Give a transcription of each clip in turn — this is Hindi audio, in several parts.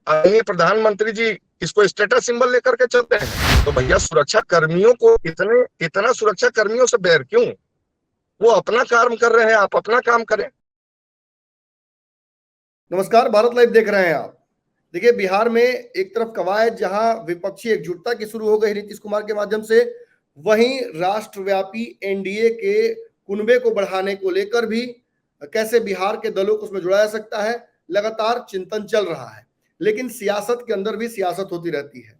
आदरणीय प्रधानमंत्री जी इसको स्टेटस सिंबल लेकर के चलते हैं। तो भैया सुरक्षा कर्मियों को इतना सुरक्षा कर्मियों से बैर क्यों? वो अपना काम कर रहे हैं, आप अपना काम करें। नमस्कार, भारत लाइव देख रहे हैं आप। देखिए, बिहार में एक तरफ कवायद जहां विपक्षी एकजुटता की शुरू हो गई नीतीश कुमार के माध्यम से, वहीं राष्ट्रव्यापी एनडीए के कुनबे को बढ़ाने को लेकर भी कैसे बिहार के दलों को उसमें जुड़ा जा सकता है, लगातार चिंतन चल रहा है। लेकिन सियासत के अंदर भी सियासत होती रहती है।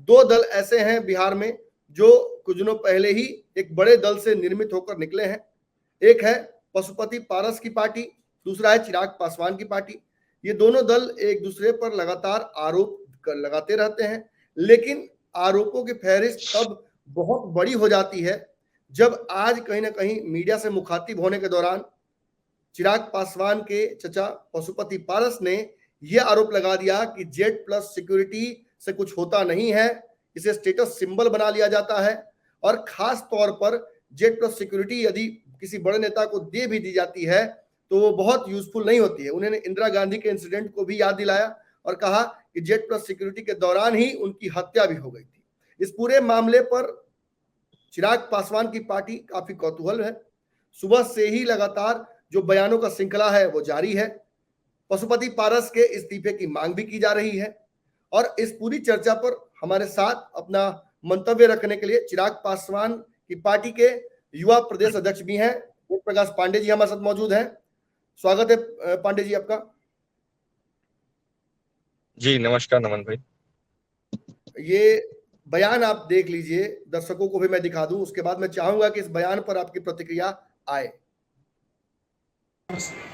दो दल ऐसे हैं बिहार में जो कुछ दिनों पहले ही एक बड़े दल से निर्मित होकर निकले हैं। एक है पशुपति पारस की पार्टी, दूसरा है चिराग पासवान की पार्टी। ये दोनों दल एक दूसरे पर लगातार आरोप लगाते रहते हैं, लेकिन आरोपों की फहरिस्त तब बहुत बड़ी हो जाती है जब आज कहीं ना कहीं मीडिया से मुखातिब होने के दौरान चिराग पासवान के चचा पशुपति पारस ने यह आरोप लगा दिया कि जेड प्लस सिक्योरिटी से कुछ होता नहीं है, इसे स्टेटस सिंबल बना लिया जाता है। और खास तौर पर जेड प्लस सिक्योरिटी यदि किसी बड़े नेता को दे भी दी जाती है तो वो बहुत यूजफुल नहीं होती है। उन्होंने इंदिरा गांधी के इंसिडेंट को भी याद दिलाया और कहा कि जेड प्लस सिक्योरिटी के दौरान ही उनकी हत्या भी हो गई थी। इस पूरे मामले पर चिराग पासवान की पार्टी काफी कौतूहल है। सुबह से ही लगातार जो बयानों का श्रृंखला है वो जारी है। पशुपति पारस के इस्तीफे की मांग भी की जा रही है। और इस पूरी चर्चा पर हमारे साथ अपना मंतव्य रखने के लिए चिराग पासवान की पार्टी के युवा प्रदेश अध्यक्ष भी हैं ओम प्रकाश पांडे जी हमारे साथ मौजूद हैं। स्वागत है पांडे जी आपका। जी नमस्कार नमन भाई। ये बयान आप देख लीजिए, दर्शकों को भी मैं दिखा दूं, उसके बाद मैं चाहूंगा कि इस बयान पर आपकी प्रतिक्रिया आए।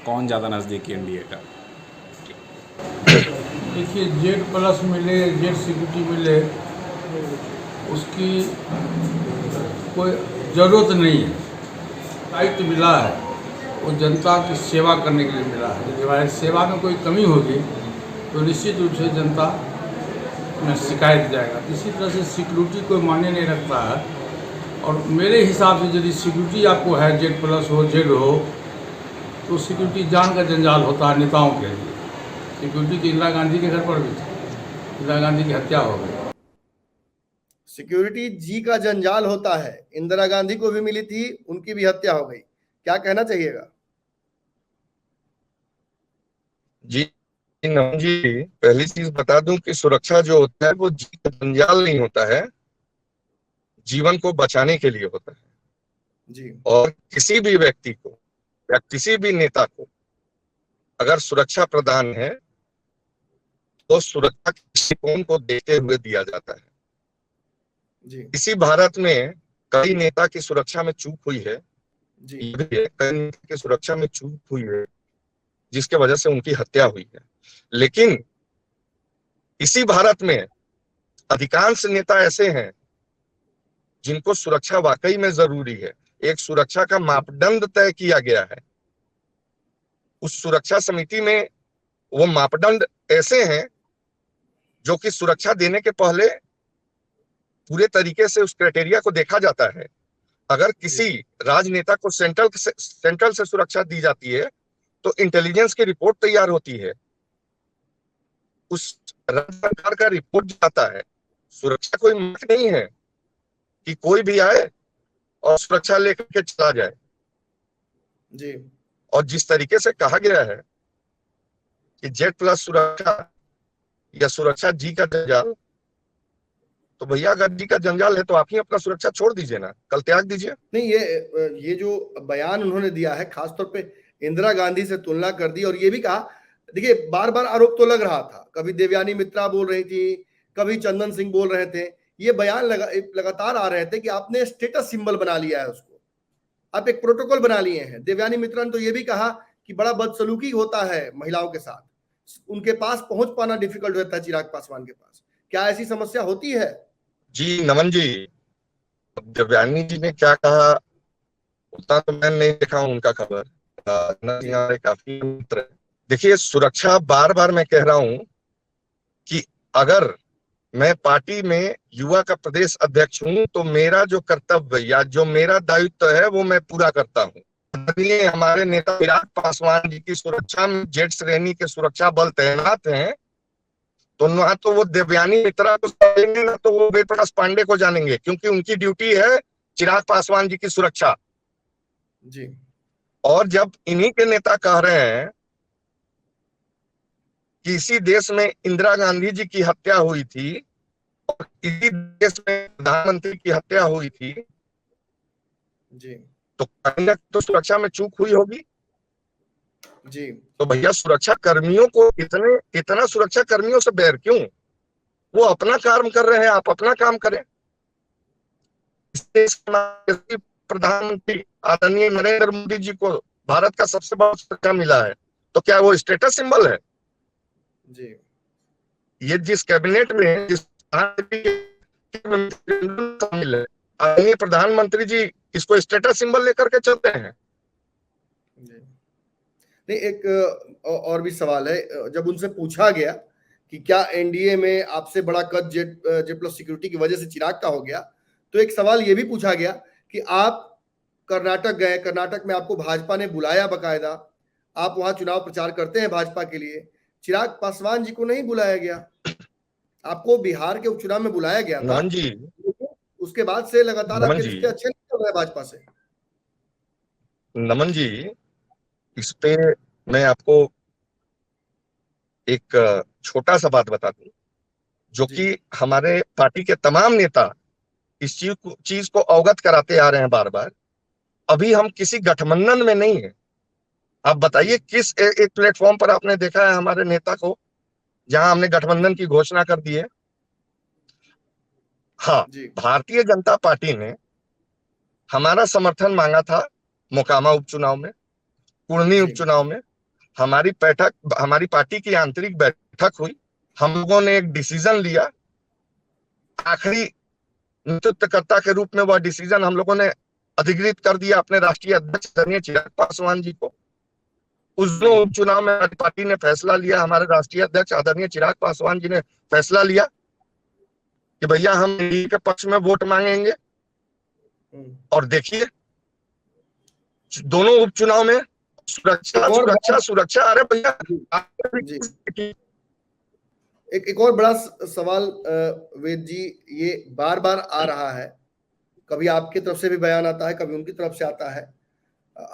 कौन ज्यादा नजदीकी एनडीए का? देखिए, जेड प्लस मिले, जेड सिक्योरिटी मिले, उसकी कोई ज़रूरत नहीं है। दायित्व मिला है वो जनता की सेवा करने के लिए मिला है। यदि हमारी सेवा में कोई कमी होगी तो निश्चित रूप से जनता में शिकायत जाएगा। इसी तरह से सिक्योरिटी कोई मायने नहीं रखता है। और मेरे हिसाब से यदि सिक्योरिटी आपको है, जेड प्लस हो, जेड हो, तो सिक्योरिटी जान का जंजाल होता है नेताओं के लिए। सिक्योरिटी तो इंदिरा गांधी के घर पर भी थी, इंदिरा गांधी की हत्या हो गई। सिक्योरिटी जी का जंजाल होता है, इंदिरा गांधी को भी मिली थी, उनकी भी हत्या हो गई। क्या कहना चाहिएगा? जी नमन जी, पहली चीज बता दूं कि सुरक्षा जो होता है वो जी का जंजाल नहीं होता है, जीवन को बचाने के लिए होता है जी। और किसी भी व्यक्ति को या किसी भी नेता को अगर सुरक्षा प्रदान है तो सुरक्षा के दृष्टिकोण को देखते हुए दिया जाता है जी। इसी भारत में कई नेता की सुरक्षा में चूक हुई है जी। ये भी है, कई नेता की सुरक्षा में चूक हुई है जिसके वजह से उनकी हत्या हुई है। लेकिन इसी भारत में अधिकांश नेता ऐसे हैं जिनको सुरक्षा वाकई में जरूरी है। एक सुरक्षा का मापदंड तय किया गया है। उस सुरक्षा समिति में वो मापदंड ऐसे हैं जो कि सुरक्षा देने के पहले पूरे तरीके से उस क्राइटेरिया को देखा जाता है। अगर किसी राजनेता को सेंट्रल से सुरक्षा दी जाती है तो इंटेलिजेंस की रिपोर्ट तैयार होती है, उस राज्य सरकार का रिपोर्ट जाता है। सुरक्षा कोई मत नहीं है कि कोई भी आए और सुरक्षा लेकर के चला जाए जी। और जिस तरीके से कहा गया है कि जेड प्लस सुरक्षा या सुरक्षा जी का जंजाल, तो भैया अगर जी का जंजाल है तो आप ही अपना सुरक्षा छोड़ दीजिए ना, कल त्याग दीजिए। नहीं, ये जो बयान उन्होंने दिया है खासतौर पे इंदिरा गांधी से तुलना कर दी और ये भी कहा, देखिए बार बार आरोप तो लग रहा था, कभी देवयानी मित्रा बोल रही थी, कभी चंदन सिंह बोल रहे थे, ये बयान लगातार आ रहे थे कि आपने स्टेटस सिंबल बना लिया है उसको, आप एक प्रोटोकॉल बना लिए हैं। देवयानी मित्रा ने तो ये भी कहा कि बड़ा बदसलूकी होता है महिलाओं के साथ, उनके पास पहुंच पाना डिफिकल्ट होता है चिराग पासवान के पास। क्या ऐसी समस्या होती है? जी नमन जी, देवयानी जी ने क्या कहा उतना तो मैं नहीं देखा हूं उनका खबर। काफी मित्र है। देखिए, सुरक्षा बार बार मैं कह रहा हूं कि अगर मैं पार्टी में युवा का प्रदेश अध्यक्ष हूं तो मेरा जो कर्तव्य या जो मेरा दायित्व है वो मैं पूरा करता हूं। हमारे नेता चिराग पासवान जी की सुरक्षा में जेड श्रेणी के सुरक्षा बल तैनात हैं तो ना तो वो देवयानी मित्रा को जानेंगे, ना तो वो वेद प्रकाश पांडे को जानेंगे, क्योंकि उनकी ड्यूटी है चिराग पासवान जी की सुरक्षा। जी और जब इन्हीं के नेता कह रहे हैं कि इसी देश में इंदिरा गांधी जी की हत्या हुई थी, इसी देश में प्रधानमंत्री की हत्या हुई थी, जी तो कहीं ना तो सुरक्षा में चूक हुई होगी। जी तो भैया सुरक्षा कर्मियों को इतना सुरक्षा कर्मियों से बैर क्यों? वो अपना काम कर रहे हैं, आप अपना काम करें। इस देश के प्रधानमंत्री आदरणीय नरेंद्र मोदी जी को भारत का सबसे बड़ा सुरक्षा मिला है, तो क्या वो स्टेटस सिंबल है? जी ये जिस कैबिनेट में जिस शामिल है, आदरणीय प्रधानमंत्री जी इसको स्टेटस सिंबल लेकर के चलते हैं। जी नहीं, एक और भी सवाल है। जब उनसे पूछा गया कि क्या एनडीए में आपसे बड़ा कद जेड प्लस सिक्योरिटी की वजह से चिराग का हो गया, तो एक सवाल ये भी पूछा गया कि आप कर्नाटक गए, कर्नाटक में आपको भाजपा ने बुलाया बकायदा, आप वहां चुनाव प्रचार करते हैं भाजपा के लिए, चिराग पासवान जी को नहीं बुलाया गया। आपको बिहार के उपचुनाव में बुलाया गया था, नमन जी, उसके बाद से लगातार नमन आपके जी, रिश्ते अच्छे नहीं चल रहे भाजपा से। नमन जी, इस पे मैं आपको एक छोटा सा बात बता दूं, जो जी कि हमारे पार्टी के तमाम नेता इस चीज को अवगत कराते आ रहे हैं बार बार। अभी हम किसी गठबंधन में नहीं है। आप बताइए किस एक प्लेटफॉर्म पर आपने देखा है हमारे नेता को जहां हमने गठबंधन की घोषणा कर दी है? हाँ, जी भारतीय जनता पार्टी ने हमारा समर्थन मांगा था मोकामा उपचुनाव में, कुर्मी जी उपचुनाव में। हमारी पार्टी की आंतरिक बैठक हुई, हम लोगों ने एक डिसीजन लिया। आखिरी नेतृत्वकर्ता के रूप में वह डिसीजन हम लोगों ने अधिकृत कर दिया अपने राष्ट्रीय अध्यक्ष आदरणीय चिराग पासवान जी को। उस जी उपचुनाव में हमारी पार्टी ने फैसला लिया, हमारे राष्ट्रीय अध्यक्ष आदरणीय चिराग पासवान जी ने फैसला लिया कि भैया हम एनडीए के पक्ष में वोट मांगेंगे। और देखिए दोनों उपचुनाव में सुरक्षा एक और सुरक्षा सुरक्षा, अरे भैया जी एक और बड़ा सवाल वेद जी, ये बार बार आ रहा है, कभी आपकी तरफ से भी बयान आता है, कभी उनकी तरफ से आता है।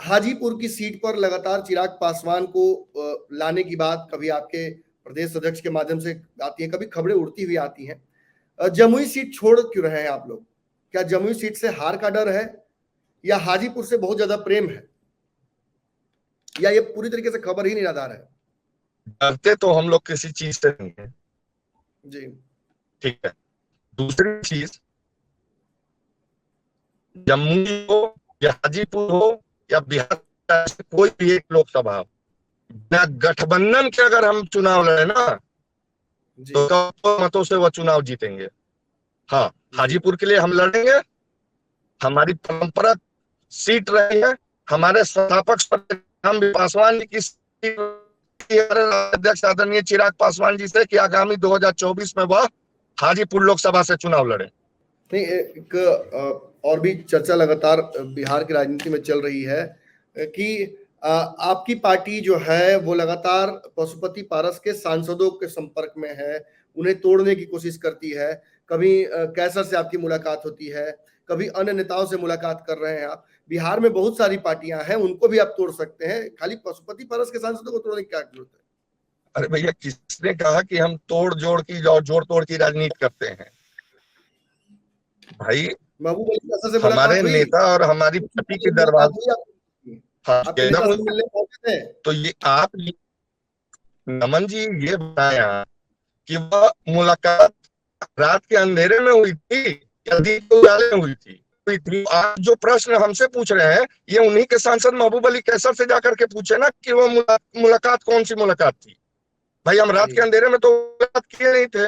हाजीपुर की सीट पर लगातार चिराग पासवान को लाने की बात कभी आपके प्रदेश अध्यक्ष के माध्यम से आती है, कभी खबरें उड़ती हुई आती हैं। जमुई सीट छोड़ क्यों रहे हैं आप लोग? क्या जमुई सीट से हार का डर है, या हाजीपुर से बहुत ज्यादा प्रेम है, या ये पूरी तरीके से खबर ही निराधार है? डरते तो हम लोग किसी चीज से नहीं है, जी ठीक है। दूसरी चीज, जमुई हो या हाजीपुर हो या बिहार, कोई भी एक लोकसभा हो, बिना गठबंधन के अगर हम चुनाव लड़े ना जी तो करोड़ों मतों से वह चुनाव जीतेंगे। हाँ, हाजीपुर के लिए हम लड़ेंगे, हमारी परंपरा सीट रही है, हमारे संस्थापक हम पासवान जी की अध्यक्ष आदरणीय चिराग पासवान जी से कि आगामी 2024 में वह हाजीपुर लोकसभा से चुनाव लड़े। नहीं, एक और भी चर्चा लगातार बिहार की राजनीति में चल रही है कि आपकी पार्टी जो है वो लगातार पशुपति पारस के सांसदों के संपर्क में है, उन्हें तोड़ने की कोशिश करती है। कभी कैसर से आपकी मुलाकात होती है, कभी अन्य नेताओं से मुलाकात कर रहे हैं आप। बिहार में बहुत सारी पार्टियां हैं, उनको भी आप तोड़ सकते हैं, खाली पशुपति पारस के सांसदों को तोड़ने की क्या जरूरत है? अरे भैया, किसने कहा कि हम तोड़ जोड़ की और जोड़ तोड़ की राजनीति करते हैं? भाई, महबूब अली कैसर से हमारे मुलाकात हुई, नेता और हमारी पार्टी के मुलाकात दरबार, हुई आपकी? हाँ, आपके नेता से मिलने पहुंचे थे? तो ये आप नमन जी ये बताया कि वह मुलाकात रात के अंधेरे में हुई थी या दिन के उजाले में हुई थी? आप जो प्रश्न हमसे पूछ रहे हैं ये उन्हीं के सांसद महबूब अली कैसर से जाकर के पूछे ना कि वो मुलाकात कौन सी मुलाकात थी। भाई, हम रात के अंधेरे में तो बात किए नहीं थे।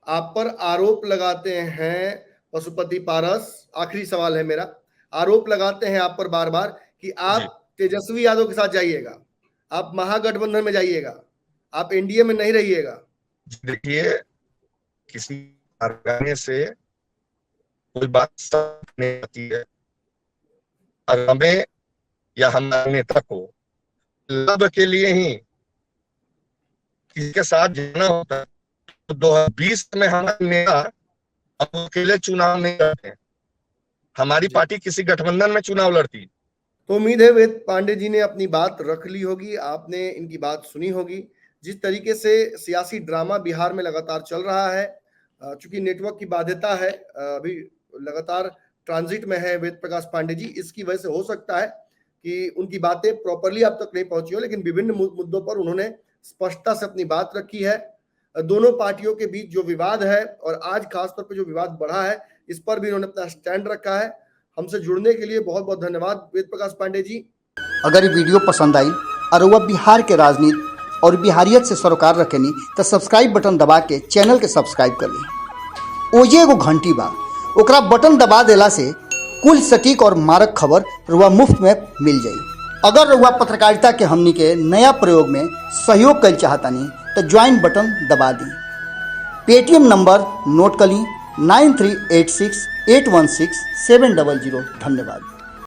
आप पर आरोप लगाते हैं पशुपति पारस, आखिरी सवाल है मेरा, आरोप लगाते हैं आप पर बार बार कि आप तेजस्वी यादव के साथ जाइएगा, आप महागठबंधन में जाइएगा, आप एनडीए में नहीं रहिएगा। देखिए, किसी कारखाने से कोई बात नहीं आती है। और हमें या हमारे नेता को लाभ के लिए ही किसी के साथ जाना होता है तो 2020 में हमारे नेता अब अकेले चुनाव नहीं लड़ते हैं, हमारी पार्टी किसी गठबंधन में चुनाव लड़ती। तो उम्मीद है वेद पांडे जी ने अपनी बात रख ली होगी, आपने इनकी बात सुनी होगी। जिस तरीके से सियासी ड्रामा बिहार में लगातार चल रहा है, चूंकि नेटवर्क की बाध्यता है, अभी लगातार ट्रांजिट में है वेद प्रकाश पांडे जी, इसकी वजह से हो सकता है कि उनकी बातें प्रॉपरली अब तक नहीं पहुंची हो, लेकिन विभिन्न मुद्दों पर उन्होंने स्पष्टता से अपनी बात रखी है। दोनों पार्टियों के बीच जो विवाद है और आज खासतौर पर जो विवाद बढ़ा है, इस पर भी उन्होंने अपना स्टैंड रखा है। हमसे जुड़ने के लिए बहुत बहुत धन्यवाद वेद प्रकाश पांडे जी। अगर ये वीडियो पसंद आई और वह बिहार के राजनीति और बिहारियत से सरोकार रखेनी तो सब्सक्राइब बटन दबा के चैनल के सब्सक्राइब कर ली। ओजे एगो घंटी बा, ओकरा बटन दबा देला से कुल सटीक और मारक खबर रुआ मुफ्त में मिल जाई। अगर रुआ पत्रकारिता के हमनी के नया प्रयोग में सहयोग कर चाहतानी तो ज्वाइन बटन दबा दी। पेटीएम नंबर नोट कर ली 9386816700। धन्यवाद।